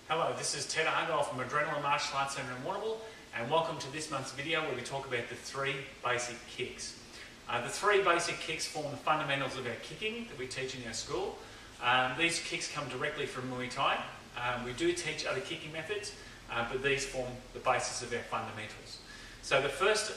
Hello, this is Ted Argyle from Adrenaline Martial Arts Centre in Warrnambool, and welcome to this month's video where we talk about the 3 basic kicks. The 3 basic kicks form the fundamentals of our kicking that we teach in our school. These kicks come directly from Muay Thai. We do teach other kicking methods, but these form the basis of our fundamentals. So the first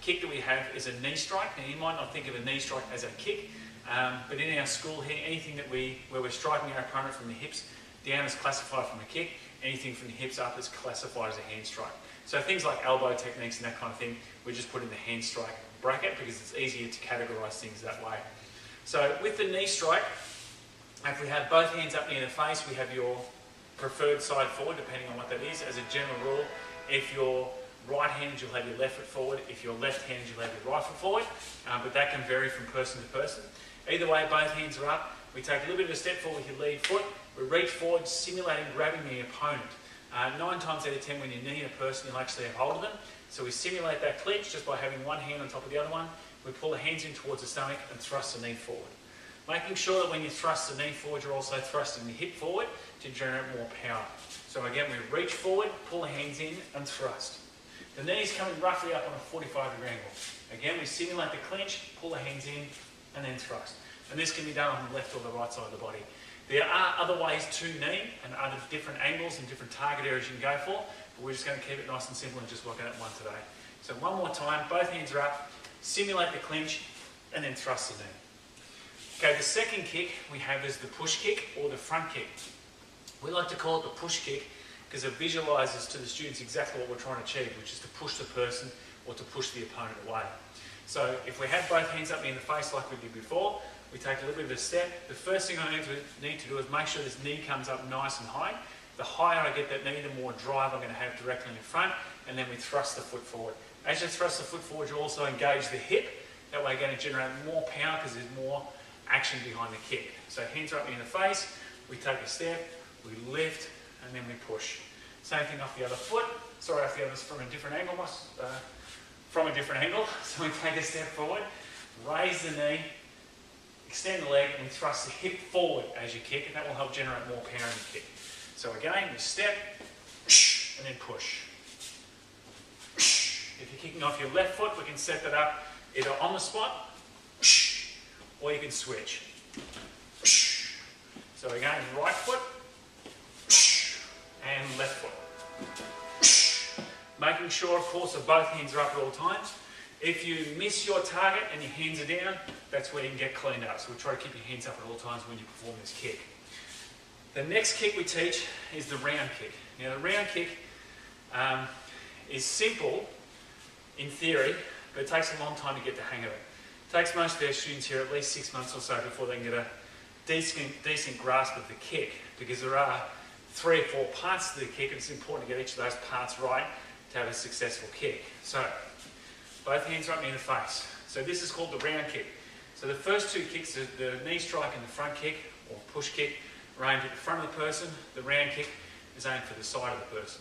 kick that we have is a knee strike. Now you might not think of a knee strike as a kick, but in our school here, anything that where we're striking our opponent from the hips down is classified from a kick. Anything from the hips up is classified as a hand strike. So things like elbow techniques and that kind of thing, we just put in the hand strike bracket because it's easier to categorise things that way. So with the knee strike, if we have both hands up near the face, we have your preferred side forward, depending on what that is. As a general rule, if you're right-handed, you'll have your left foot forward. If you're left-handed, you'll have your right foot forward. But that can vary from person to person. Either way, both hands are up. We take a little bit of a step forward with your lead foot. We reach forward, simulating grabbing the opponent. 9 times out of 10, when you knee a person, you'll actually have hold of them. So we simulate that clinch just by having one hand on top of the other one. We pull the hands in towards the stomach and thrust the knee forward. Making sure that when you thrust the knee forward, you're also thrusting the hip forward to generate more power. So again, we reach forward, pull the hands in and thrust. The knee's coming roughly up on a 45-degree angle. Again, we simulate the clinch, pull the hands in and then thrust. And this can be done on the left or the right side of the body. There are other ways to knee and other different angles and different target areas you can go for, but we're just going to keep it nice and simple and just work at one today. So one more time, both hands are up, simulate the clinch, and then thrust the knee. Okay, the second kick we have is the push kick or the front kick. We like to call it the push kick because it visualises to the students exactly what we're trying to achieve, which is to push the person or to push the opponent away. So if we have both hands up near the face like we did before, we take a little bit of a step. The first thing I need to do is make sure this knee comes up nice and high. The higher I get that knee, the more drive I'm going to have directly in front, and then we thrust the foot forward. As you thrust the foot forward, you also engage the hip. That way you're going to generate more power because there's more action behind the kick. So hands are up near the face, we take a step, we lift, and then we push. Same thing off the other foot. Sorry, off the other from a different angle. So we take a step forward, raise the knee, extend the leg, and we thrust the hip forward as you kick, and that will help generate more power in the kick. So again, we step, and then push. If you're kicking off your left foot, we can set that up either on the spot, or you can switch. So again, right foot, and left foot. Making sure, of course, that both hands are up at all times. If you miss your target and your hands are down, that's where you can get cleaned up. So we try to keep your hands up at all times when you perform this kick. The next kick we teach is the round kick. Now the round kick is simple in theory, but it takes a long time to get the hang of it. It takes most of our students here at least 6 months or so before they can get a decent grasp of the kick, because there are 3 or 4 parts to the kick, and it's important to get each of those parts right to have a successful kick. So both hands are up near the face. So this is called the round kick. So the first 2 kicks, the knee strike and the front kick, or push kick, are aimed at the front of the person. The round kick is aimed for the side of the person.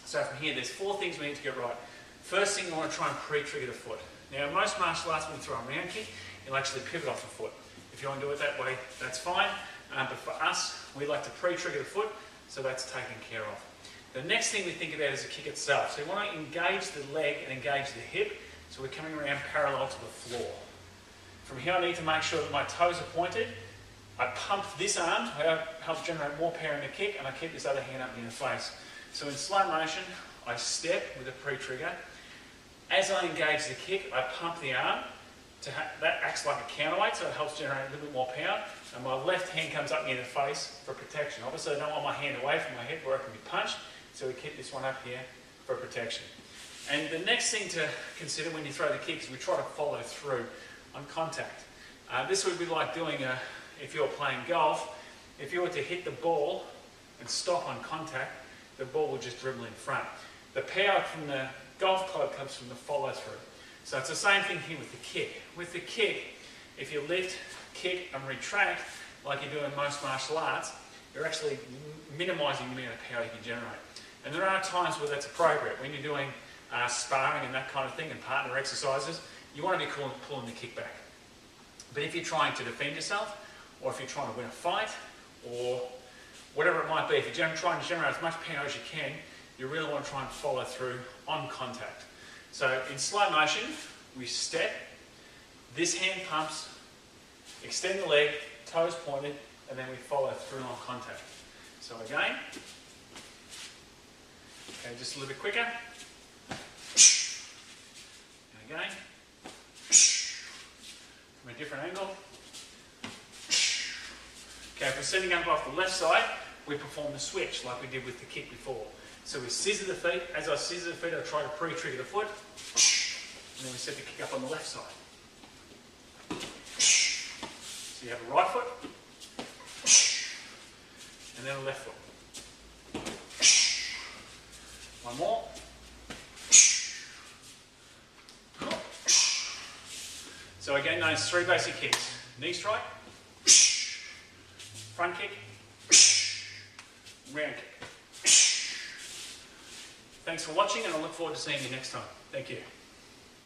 So from here, there's 4 things we need to get right. First thing, you want to try and pre-trigger the foot. Now, most martial arts, when you throw a round kick, you'll actually pivot off the foot. If you want to do it that way, that's fine. But for us, we like to pre-trigger the foot, so that's taken care of. The next thing we think about is the kick itself. So you want to engage the leg and engage the hip, so we're coming around parallel to the floor. From here, I need to make sure that my toes are pointed. I pump this arm to help generate more power in the kick, and I keep this other hand up near the face. So in slow motion, I step with a pre-trigger. As I engage the kick, I pump the arm. That acts like a counterweight, so it helps generate a little bit more power. And my left hand comes up near the face for protection. Obviously, I don't want my hand away from my head where I can be punched, so we keep this one up here for protection. And the next thing to consider when you throw the kick is we try to follow through on contact. This would be like doing if you're playing golf. If you were to hit the ball and stop on contact, the ball will just dribble in front. The power from the golf club comes from the follow through. So it's the same thing here with the kick. With the kick, if you lift, kick and retract, like you do in most martial arts, you're actually minimising the amount of power you can generate. And there are times where that's appropriate. When you're doing sparring and that kind of thing and partner exercises, you want to be pulling the kick back. But if you're trying to defend yourself, or if you're trying to win a fight, or whatever it might be. If you're trying to generate as much power as you can, you really want to try and follow through on contact. So in slow motion, we step, this hand pumps, extend the leg, toes pointed, and then we follow through on contact. So again, okay, just a little bit quicker. And again, from a different angle. Okay, if we're setting up off the left side, we perform the switch like we did with the kick before. So we scissor the feet. As I scissor the feet, I try to pre-trigger the foot. And then we set the kick up on the left side. So you have a right foot, and then a left foot. One more. So again, those three basic kicks. Knee strike, front kick, round kick. Thanks for watching, and I look forward to seeing you next time. Thank you.